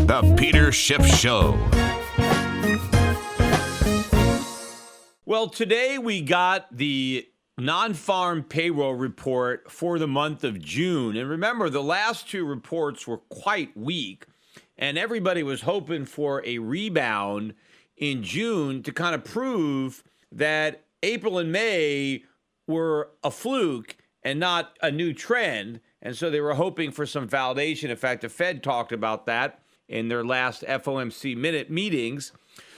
The Peter Schiff Show. Well, today we got the non-farm payroll report for the month of June. And remember, the last two reports were quite weak, and everybody was hoping for a rebound in June to kind of prove that April and May were a fluke and not a new trend. And so they were hoping for some validation. In fact, the Fed talked about that in their last FOMC minute meetings.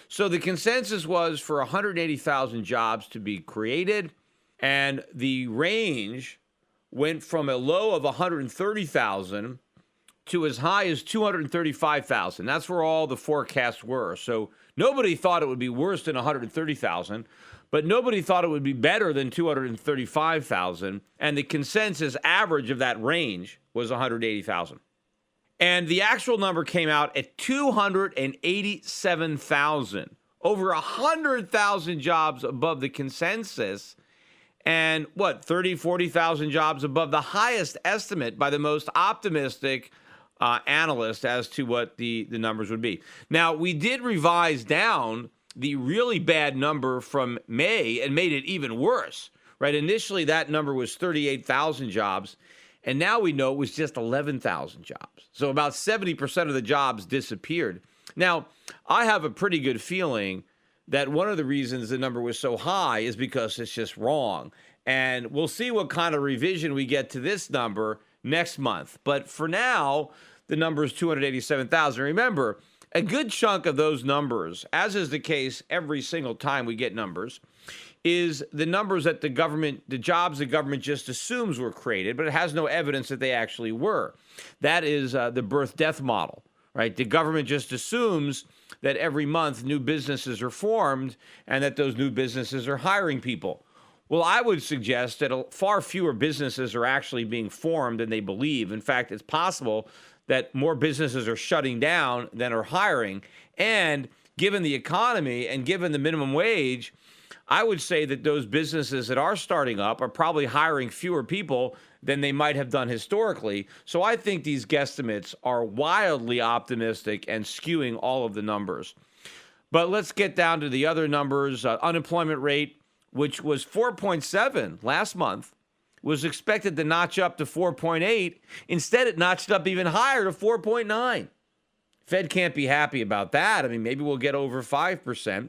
So the consensus was for 180,000 jobs to be created, and the range went from a low of 130,000 to as high as 235,000. That's where all the forecasts were. So nobody thought it would be worse than 130,000, but nobody thought it would be better than 235,000. And the consensus average of that range was 180,000. And the actual number came out at 287,000, over 100,000 jobs above the consensus, and 40,000 jobs above the highest estimate by the most optimistic analyst as to what the numbers would be. Now, we did revise down the really bad number from May and made it even worse, right? Initially, that number was 38,000 jobs. And now we know it was just 11,000 jobs. So about 70% of the jobs disappeared. Now, I have a pretty good feeling that one of the reasons the number was so high is because it's just wrong. And we'll see what kind of revision we get to this number next month. But for now, the number is 287,000. Remember, a good chunk of those numbers, as is the case every single time we get numbers, is the numbers that the jobs the government just assumes were created, but it has no evidence that they actually were. That is the birth-death model, right? The government just assumes that every month new businesses are formed and that those new businesses are hiring people. Well, I would suggest that far fewer businesses are actually being formed than they believe. In fact, it's possible that more businesses are shutting down than are hiring. And given the economy and given the minimum wage, I would say that those businesses that are starting up are probably hiring fewer people than they might have done historically. So I think these guesstimates are wildly optimistic and skewing all of the numbers. But let's get down to the other numbers. Unemployment rate, which was 4.7 last month, was expected to notch up to 4.8. Instead, it notched up even higher to 4.9. Fed can't be happy about that. I mean, maybe we'll get over 5%.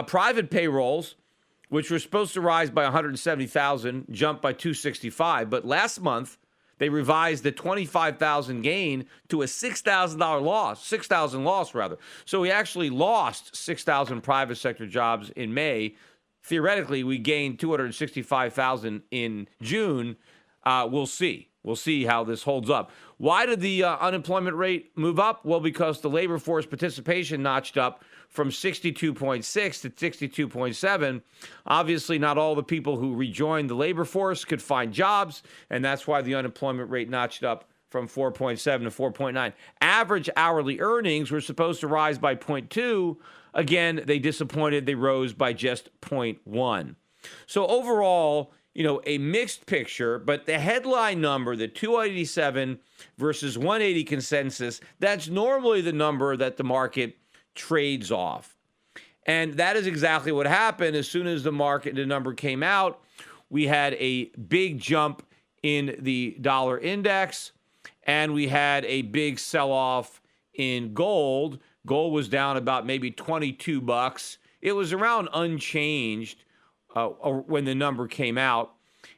Private payrolls, which were supposed to rise by 170,000, jumped by 265. But last month, they revised the 25,000 gain to a $6,000 loss, 6,000 loss rather. So we actually lost 6,000 private sector jobs in May. Theoretically, we gained 265,000 in June. We'll see. We'll see how this holds up. Why did the unemployment rate move up? Well, because the labor force participation notched up from 62.6 to 62.7. Obviously, not all the people who rejoined the labor force could find jobs, and that's why the unemployment rate notched up from 4.7 to 4.9. Average hourly earnings were supposed to rise by 0.2. Again, they disappointed. They rose by just 0.1. So overall, a mixed picture, but the headline number, the 287 versus 180 consensus, that's normally the number that the market trades off. And that is exactly what happened. As soon as the number came out, we had a big jump in the dollar index, and we had a big sell-off in gold. Gold was down about maybe $22. It was around unchanged when the number came out.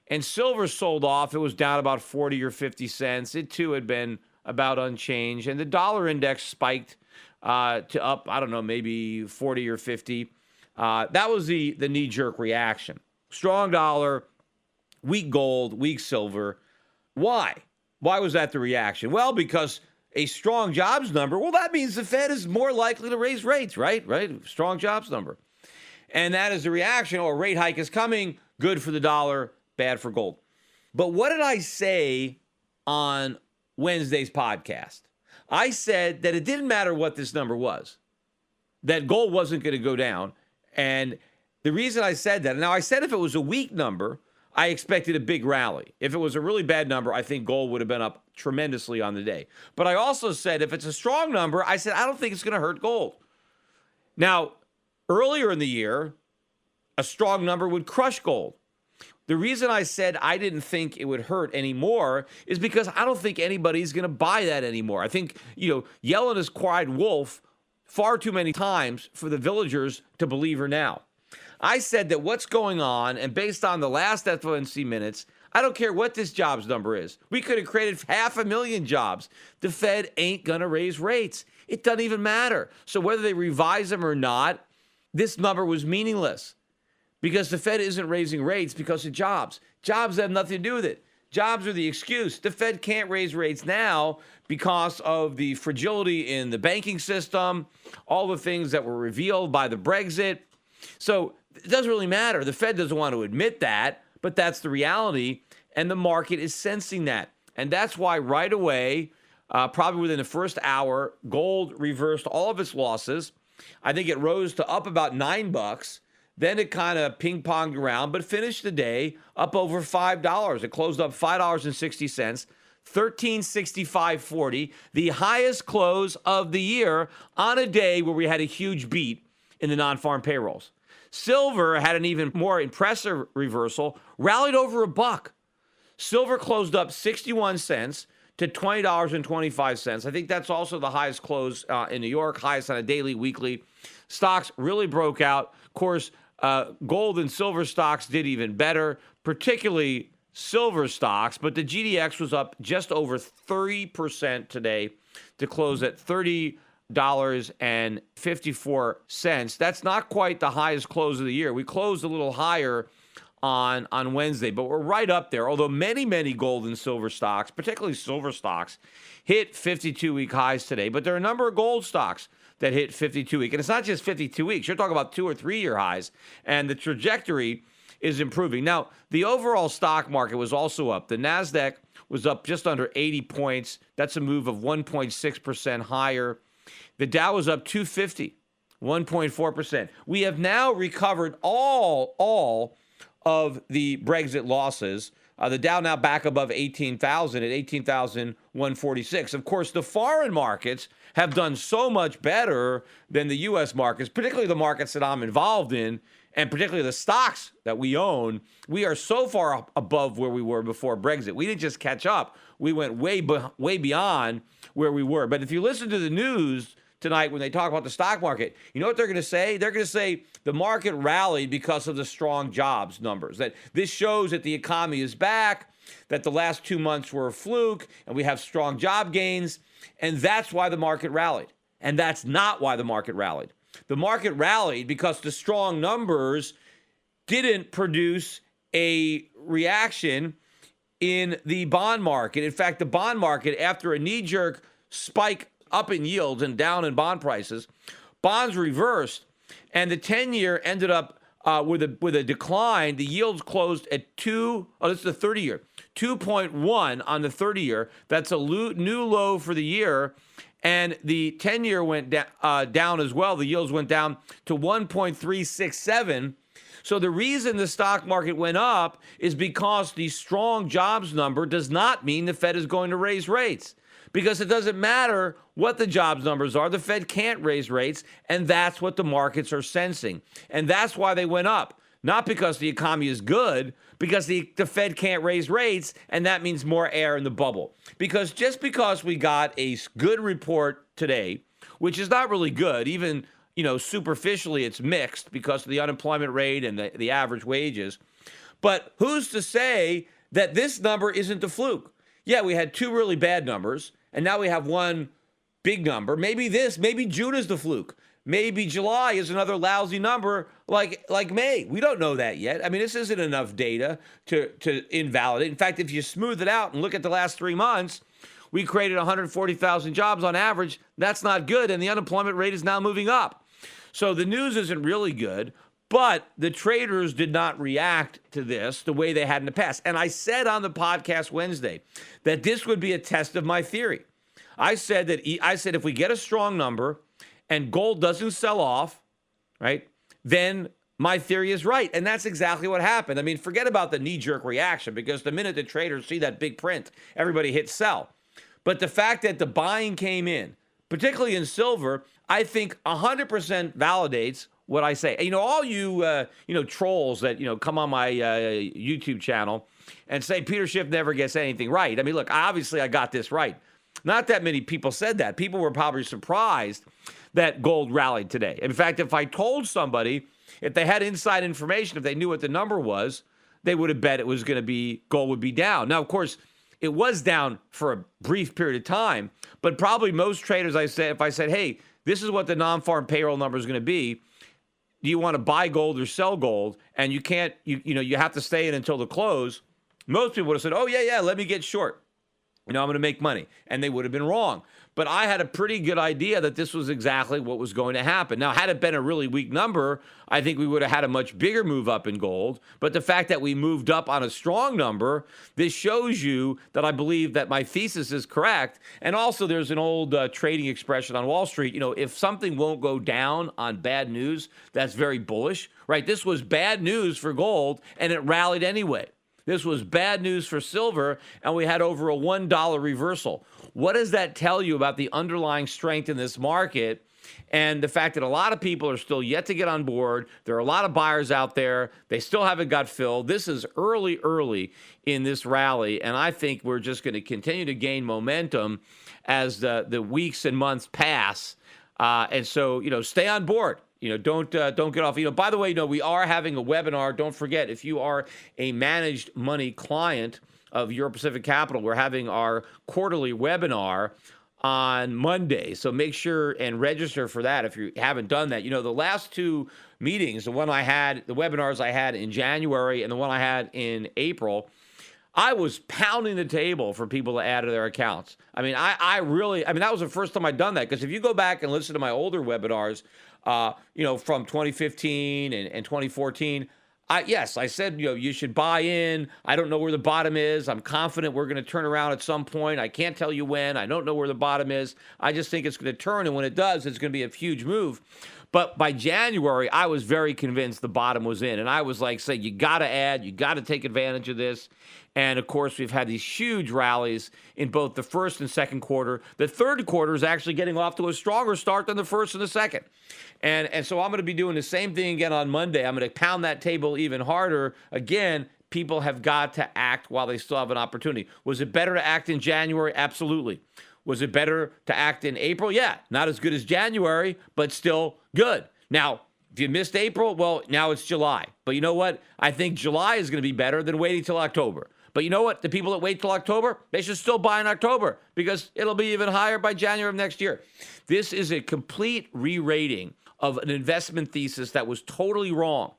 And silver sold off. It was down about 40 or 50 cents. It too had been about unchanged. And the dollar index spiked to up, maybe 40 or 50. That was the knee-jerk reaction. Strong dollar, weak gold, weak silver. Why? Why was that the reaction? Well, because a strong jobs number, that means the Fed is more likely to raise rates, right? Strong jobs number. And that is the reaction. A rate hike is coming. Good for the dollar, bad for gold. But what did I say on Wednesday's podcast? I said that it didn't matter what this number was, that gold wasn't going to go down. And the reason I said that, now I said if it was a weak number, I expected a big rally. If it was a really bad number, I think gold would have been up tremendously on the day. But I also said if it's a strong number, I said I don't think it's going to hurt gold. Now, earlier in the year, a strong number would crush gold. The reason I said I didn't think it would hurt anymore is because I don't think anybody's going to buy that anymore. I think, Yellen has cried wolf far too many times for the villagers to believe her now. I said that what's going on, and based on the last FOMC minutes, I don't care what this jobs number is. We could have created 500,000 jobs. The Fed ain't going to raise rates. It doesn't even matter. So whether they revise them or not, this number was meaningless because the Fed isn't raising rates because of jobs. Jobs have nothing to do with it. Jobs are the excuse. The Fed can't raise rates now because of the fragility in the banking system, all the things that were revealed by the Brexit. So it doesn't really matter. The Fed doesn't want to admit that, but that's the reality, and the market is sensing that. And that's why right away, probably within the first hour, gold reversed all of its losses. I think it rose to up about $9. Then it kind of ping-ponged around, but finished the day up over $5. It closed up $5.60, $13.65.40, the highest close of the year on a day where we had a huge beat in the non-farm payrolls. Silver had an even more impressive reversal, rallied over $1. Silver closed up 61 cents to $20.25. I think that's also the highest close in New York, highest on a daily, weekly. Stocks really broke out. Of course, gold and silver stocks did even better, particularly silver stocks, but the GDX was up just over 30% today to close at $30.54. That's not quite the highest close of the year. We closed a little higher on Wednesday, but we're right up there. Although many gold and silver stocks, particularly silver stocks, hit 52-week highs today. But there are a number of gold stocks that hit 52-week. And it's not just 52 weeks. You're talking about 2 or 3 year highs. And the trajectory is improving. Now, the overall stock market was also up. The NASDAQ was up just under 80 points. That's a move of 1.6% higher. The Dow was up 250, 1.4%. We have now recovered all of the Brexit losses. The Dow now back above 18,000 at 18,146. Of course, the foreign markets have done so much better than the U.S. markets, particularly the markets that I'm involved in, and particularly the stocks that we own. We are so far above where we were before Brexit. We didn't just catch up. We went way beyond where we were. But if you listen to the news tonight when they talk about the stock market, you know what they're going to say? They're going to say the market rallied because of the strong jobs numbers, that this shows that the economy is back, that the last 2 months were a fluke, and we have strong job gains, and that's why the market rallied. And that's not why the market rallied. The market rallied because the strong numbers didn't produce a reaction in the bond market. In fact, the bond market, after a knee-jerk spike up in yields and down in bond prices, bonds reversed, and the 10-year ended up with a decline. The yields closed at this is the 30-year, 2.1 on the 30-year. That's a new low for the year, and the 10-year went down as well. The yields went down to 1.367. So the reason the stock market went up is because the strong jobs number does not mean the Fed is going to raise rates. Because it doesn't matter what the jobs numbers are. The Fed can't raise rates, and that's what the markets are sensing. And that's why they went up. Not because the economy is good, because the Fed can't raise rates, and that means more air in the bubble. Because just because we got a good report today, which is not really good, even superficially it's mixed because of the unemployment rate and the average wages. But who's to say that this number isn't a fluke? Yeah, we had 2 really bad numbers, and now we have 1 big number. Maybe June is the fluke. Maybe July is another lousy number like May. We don't know that yet. I mean, this isn't enough data to invalidate. In fact, if you smooth it out and look at the last 3 months, we created 140,000 jobs on average. That's not good, and the unemployment rate is now moving up. So the news isn't really good, but the traders did not react to this the way they had in the past. And I said on the podcast Wednesday that this would be a test of my theory. I said if we get a strong number and gold doesn't sell off, right, then my theory is right. And that's exactly what happened. I mean, forget about the knee-jerk reaction, because the minute the traders see that big print, everybody hits sell. But the fact that the buying came in, particularly in silver, I think 100% validates what I say. All you, trolls that, come on my YouTube channel and say Peter Schiff never gets anything right. I mean, look, obviously I got this right. Not that many people said that. People were probably surprised that gold rallied today. In fact, if I told somebody, if they had inside information, if they knew what the number was, they would have bet it was going to be, gold would be down. Now, of course, it was down for a brief period of time, but probably most traders, if I said, hey, this is what the non-farm payroll number is going to be, do you want to buy gold or sell gold? And you can't, you have to stay in until the close. Most people would have said, oh, yeah, let me get short. I'm going to make money. And they would have been wrong. But I had a pretty good idea that this was exactly what was going to happen. Now, had it been a really weak number, I think we would have had a much bigger move up in gold. But the fact that we moved up on a strong number, this shows you that I believe that my thesis is correct. And also, there's an old trading expression on Wall Street, if something won't go down on bad news, that's very bullish, right? This was bad news for gold, and it rallied anyway. This was bad news for silver, and we had over a $1 reversal. What does that tell you about the underlying strength in this market and the fact that a lot of people are still yet to get on board? There are a lot of buyers out there. They still haven't got filled. This is early in this rally, and I think we're just going to continue to gain momentum as the weeks and months pass. And so, stay on board. Don't get off. By the way, we are having a webinar. Don't forget, if you are a managed money client of Euro Pacific Capital, we're having our quarterly webinar on Monday. So make sure and register for that if you haven't done that. The last two meetings, the webinars I had in January and the one I had in April, I was pounding the table for people to add to their accounts. I mean, that was the first time I'd done that, because if you go back and listen to my older webinars, from 2015 and 2014, I said, you should buy in. I don't know where the bottom is. I'm confident we're going to turn around at some point. I can't tell you when. I don't know where the bottom is. I just think it's going to turn, and when it does, it's going to be a huge move. But by January, I was very convinced the bottom was in, and I was like, say, you got to add, you got to take advantage of this. And of course, we've had these huge rallies in both the first and second quarter. The third quarter is actually getting off to a stronger start than the first and the second. And so I'm going to be doing the same thing again on Monday. I'm going to pound that table even harder. Again, people have got to act while they still have an opportunity. Was it better to act in January? Absolutely. Was it better to act in April? Yeah, not as good as January, but still good. Now, if you missed April, well, now it's July. But you know what? I think July is going to be better than waiting till October. But you know what? The people that wait till October, they should still buy in October, because it'll be even higher by January of next year. This is a complete re-rating of an investment thesis that was totally wrong.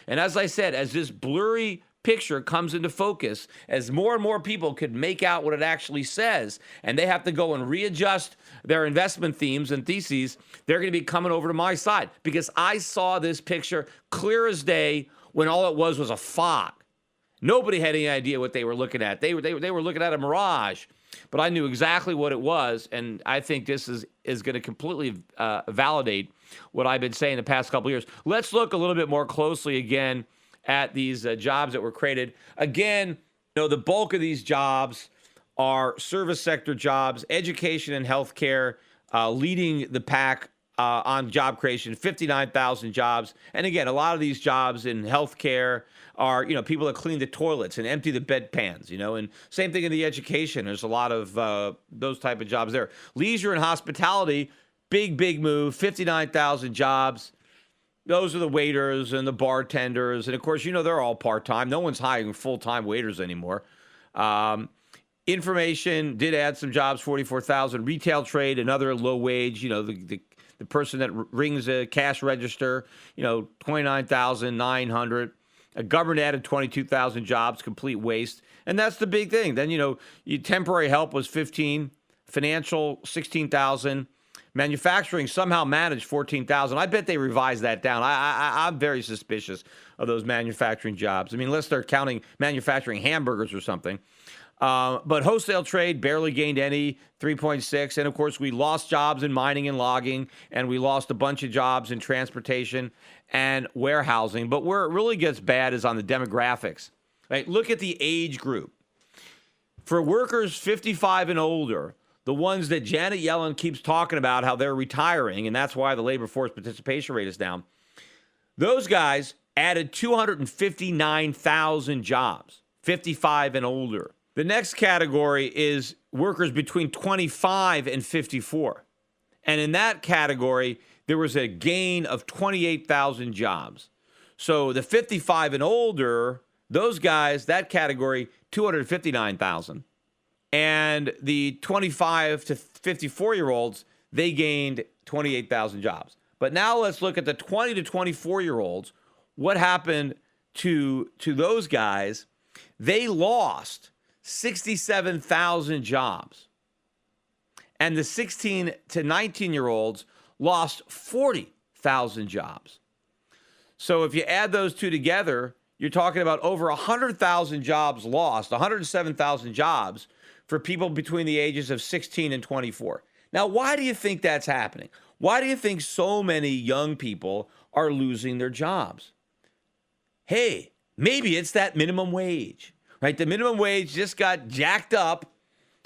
And as I said, as this blurry picture comes into focus, as more and more people could make out what it actually says, and they have to go and readjust their investment themes and theses, they're going to be coming over to my side, because I saw this picture clear as day when all it was a fog. Nobody had any idea what they were looking at. They were looking at a mirage, but I knew exactly what it was, and I think this is going to completely validate what I've been saying the past couple of years. Let's look a little bit more closely again at these jobs that were created. Again, the bulk of these jobs are service sector jobs, education and healthcare, leading the pack on job creation, 59,000 jobs. And again, a lot of these jobs in healthcare are, people that clean the toilets and empty the bedpans, and same thing in the education. There's a lot of those type of jobs there. Leisure and hospitality, big move, 59,000 jobs. Those are the waiters and the bartenders. And of course, they're all part-time. No one's hiring full-time waiters anymore. Information did add some jobs, 44,000. Retail trade, another low wage, the person that rings a cash register, 29,900. Government added 22,000 jobs, complete waste. And that's the big thing. Then, temporary help was 15, financial 16,000, manufacturing somehow managed 14,000. I bet they revised that down. I'm very suspicious of those manufacturing jobs. I mean, unless they're counting manufacturing hamburgers or something. But wholesale trade barely gained any, 3.6. And of course, we lost jobs in mining and logging, and we lost a bunch of jobs in transportation and warehousing. But where it really gets bad is on the demographics. Right? Look at the age group. For workers 55 and older, the ones that Janet Yellen keeps talking about how they're retiring, and that's why the labor force participation rate is down, those guys added 259,000 jobs, 55 and older. The next category is workers between 25 and 54. And in that category, there was a gain of 28,000 jobs. So the 55 and older, those guys, that category, 259,000. And the 25 to 54-year-olds, they gained 28,000 jobs. But now let's look at the 20 to 24-year-olds. What happened to those guys? They lost 67,000 jobs. And the 16 to 19-year-olds lost 40,000 jobs. So if you add those two together, you're talking about over 100,000 jobs lost, 107,000 jobs for people between the ages of 16 and 24. Now, why do you think that's happening? Why do you think so many young people are losing their jobs? Hey, maybe it's that minimum wage, right? The minimum wage just got jacked up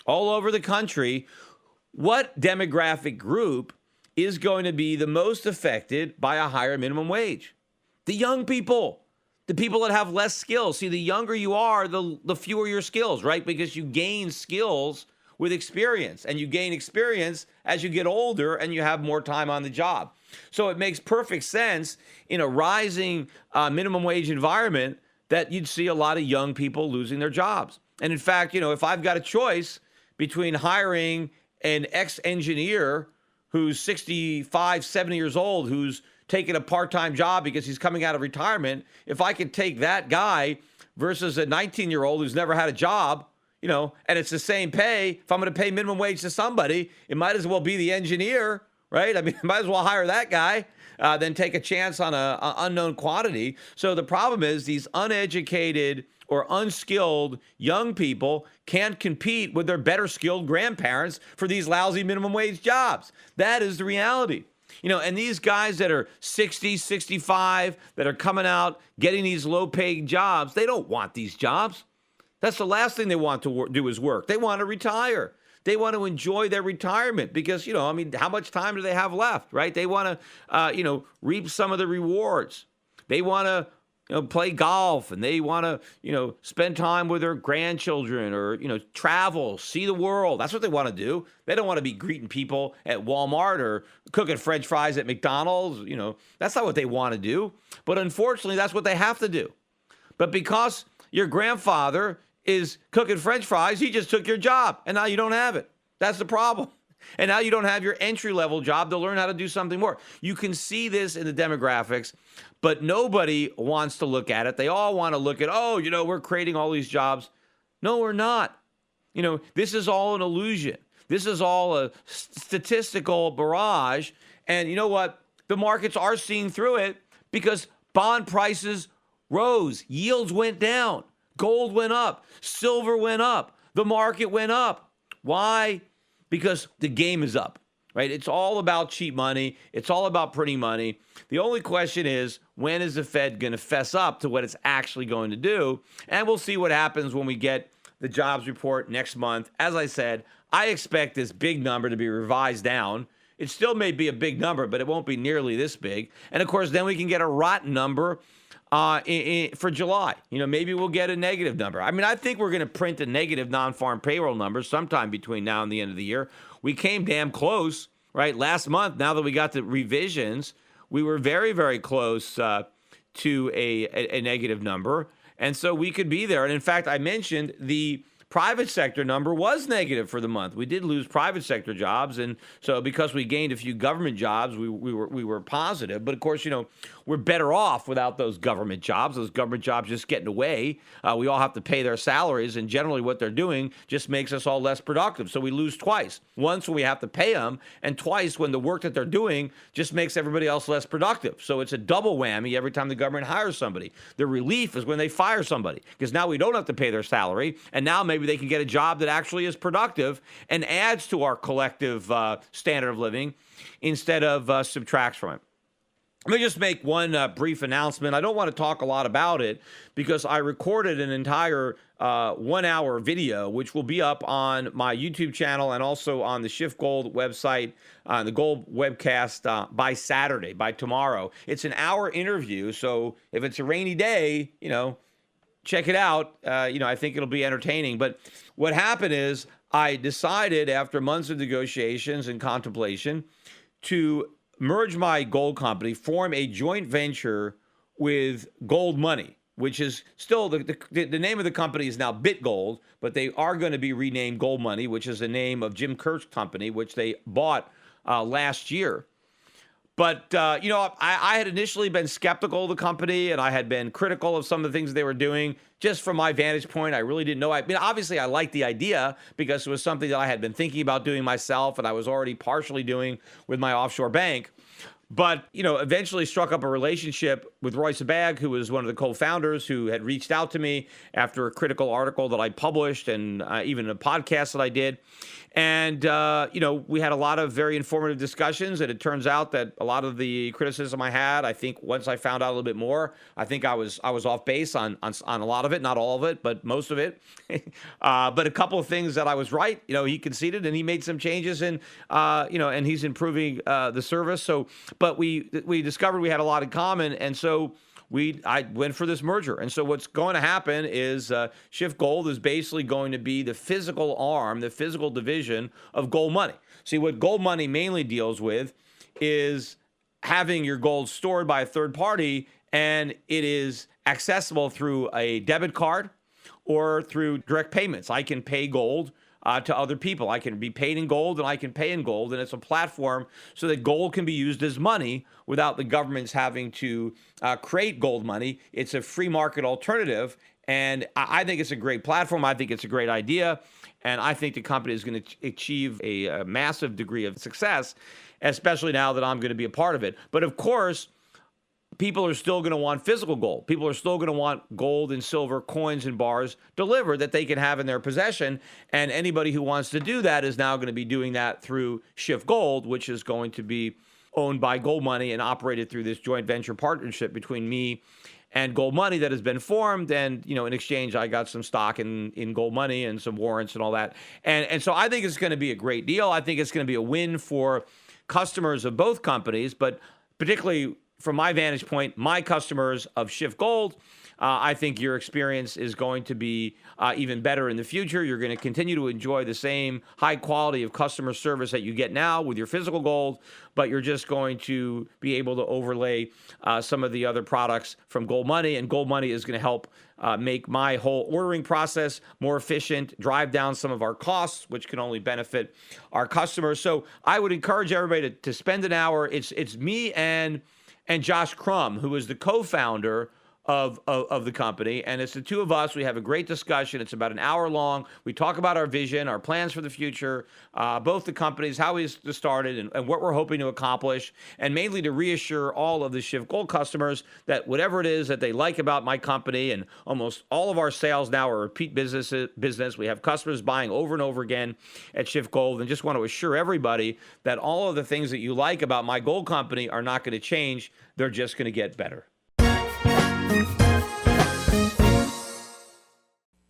all over the country. What demographic group is going to be the most affected by a higher minimum wage? The young people. The people that have less skills. See, the younger you are, the fewer your skills, right? Because you gain skills with experience, and you gain experience as you get older and you have more time on the job. So it makes perfect sense in a rising minimum wage environment that you'd see a lot of young people losing their jobs. And in fact, if I've got a choice between hiring an ex-engineer who's 65, 70 years old, who's taking a part-time job because he's coming out of retirement, if I could take that guy versus a 19-year-old who's never had a job, and it's the same pay, if I'm going to pay minimum wage to somebody, it might as well be the engineer, right? I mean, I might as well hire that guy than take a chance on an unknown quantity. So the problem is these uneducated or unskilled young people can't compete with their better skilled grandparents for these lousy minimum wage jobs. That is the reality. And these guys that are 60, 65, that are coming out, getting these low-paid jobs, they don't want these jobs. That's the last thing they want to do is work. They want to retire. They want to enjoy their retirement because, how much time do they have left, right? They want to, reap some of the rewards. They want to, play golf, and they want to, spend time with their grandchildren or, travel, see the world. That's what they want to do. They don't want to be greeting people at Walmart or cooking French fries at McDonald's. That's not what they want to do. But unfortunately, that's what they have to do. But because your grandfather is cooking French fries, he just took your job, and now you don't have it. That's the problem. And now you don't have your entry-level job to learn how to do something more. You can see this in the demographics, but nobody wants to look at it. They all want to look at, we're creating all these jobs. No, we're not. This is all an illusion. This is all a statistical barrage. And you know what? The markets are seeing through it because bond prices rose. Yields went down. Gold went up. Silver went up. The market went up. Why? Because the game is up, right? It's all about cheap money. It's all about printing money. The only question is, when is the Fed going to fess up to what it's actually going to do? And we'll see what happens when we get the jobs report next month. As I said, I expect this big number to be revised down. It still may be a big number, but it won't be nearly this big. And of course, then we can get a rotten number for July. Maybe we'll get a negative number. I mean, I think we're going to print a negative non-farm payroll number sometime between now and the end of the year. We came damn close, right? Last month, now that we got the revisions, we were very, very close to a negative number. And so we could be there. And in fact, I mentioned the private sector number was negative for the month. We did lose private sector jobs, and so because we gained a few government jobs, we were positive. But of course, we're better off without those government jobs. Those government jobs just getting away. We all have to pay their salaries, and generally what they're doing just makes us all less productive. So we lose twice. Once when we have to pay them, and twice when the work that they're doing just makes everybody else less productive. So it's a double whammy every time the government hires somebody. The relief is when they fire somebody, because now we don't have to pay their salary, and now maybe maybe they can get a job that actually is productive and adds to our collective standard of living instead of subtracts from it. Let me just make one brief announcement. I don't want to talk a lot about it because I recorded an entire 1-hour video, which will be up on my YouTube channel and also on the Schiff Gold website, the Gold webcast by Saturday, by tomorrow. It's an hour interview, so if it's a rainy day, check it out. I think it'll be entertaining. But what happened is I decided after months of negotiations and contemplation to merge my gold company, form a joint venture with Gold Money, which is still the name of the company is now BitGold, but they are going to be renamed Gold Money, which is the name of Jim Kirk's company, which they bought last year. But, I had initially been skeptical of the company, and I had been critical of some of the things they were doing. Just from my vantage point, I really didn't know. Obviously, I liked the idea because it was something that I had been thinking about doing myself, and I was already partially doing with my offshore bank. But, eventually struck up a relationship with Roy Sabag, who was one of the co-founders, who had reached out to me after a critical article that I published and even a podcast that I did. And, we had a lot of very informative discussions. And it turns out that a lot of the criticism I had, I think once I found out a little bit more, I think I was off base on a lot of it, not all of it, but most of it. But a couple of things that I was right, he conceded and he made some changes and he's improving the service. But we discovered we had a lot in common. And so I went for this merger. And so what's going to happen is Schiff Gold is basically going to be the physical arm, the physical division of Gold Money. See, what Gold Money mainly deals with is having your gold stored by a third party, and it is accessible through a debit card or through direct payments. I can pay gold to other people. I can be paid in gold and I can pay in gold. And it's a platform so that gold can be used as money without the governments having to create gold money. It's a free market alternative. And I think it's a great platform. I think it's a great idea. And I think the company is going to achieve a massive degree of success, especially now that I'm going to be a part of it. But of course, people are still going to want physical gold. People are still going to want gold and silver coins and bars delivered that they can have in their possession. And anybody who wants to do that is now going to be doing that through Schiff Gold, which is going to be owned by Gold Money and operated through this joint venture partnership between me and Gold Money that has been formed. And, in exchange, I got some stock in Gold Money and some warrants and all that. And so I think it's going to be a great deal. I think it's going to be a win for customers of both companies, but particularly from my vantage point, my customers of Schiff Gold, I think your experience is going to be even better in the future. You're going to continue to enjoy the same high quality of customer service that you get now with your physical gold, but you're just going to be able to overlay some of the other products from Gold Money, and Gold Money is going to help make my whole ordering process more efficient, drive down some of our costs, which can only benefit our customers. So I would encourage everybody to spend an hour. It's me and Josh Crum, who is the co-founder of the company. And it's the two of us. We have a great discussion. It's about an hour long. We talk about our vision, our plans for the future, both the companies, how we started, and what we're hoping to accomplish, and mainly to reassure all of the Schiff Gold customers that whatever it is that they like about my company, and almost all of our sales now are repeat business. We have customers buying over and over again at Schiff Gold, and just want to assure everybody that all of the things that you like about my gold company are not going to change. They're just going to get better.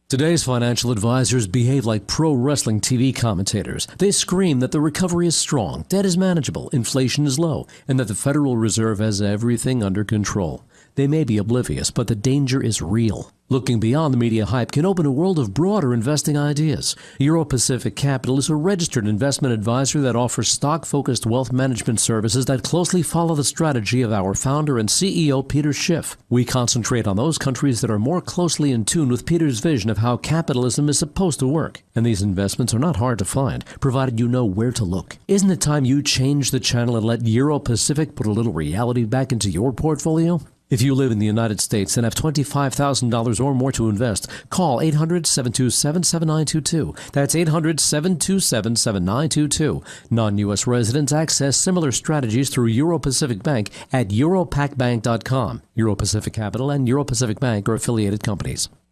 Today's financial advisors behave like pro wrestling TV commentators. They scream that the recovery is strong, debt is manageable, inflation is low, and that the Federal Reserve has everything under control. They may be oblivious, but the danger is real. Looking beyond the media hype can open a world of broader investing ideas. Euro Pacific Capital is a registered investment advisor that offers stock-focused wealth management services that closely follow the strategy of our founder and CEO, Peter Schiff. We concentrate on those countries that are more closely in tune with Peter's vision of how capitalism is supposed to work. And these investments are not hard to find, provided you know where to look. Isn't it time you change the channel and let Euro Pacific put a little reality back into your portfolio? If you live in the United States and have $25,000 or more to invest, call 800-727-7922. That's 800-727-7922. Non-U.S. residents access similar strategies through Euro Pacific Bank at europacbank.com. Euro Pacific Capital and Euro Pacific Bank are affiliated companies.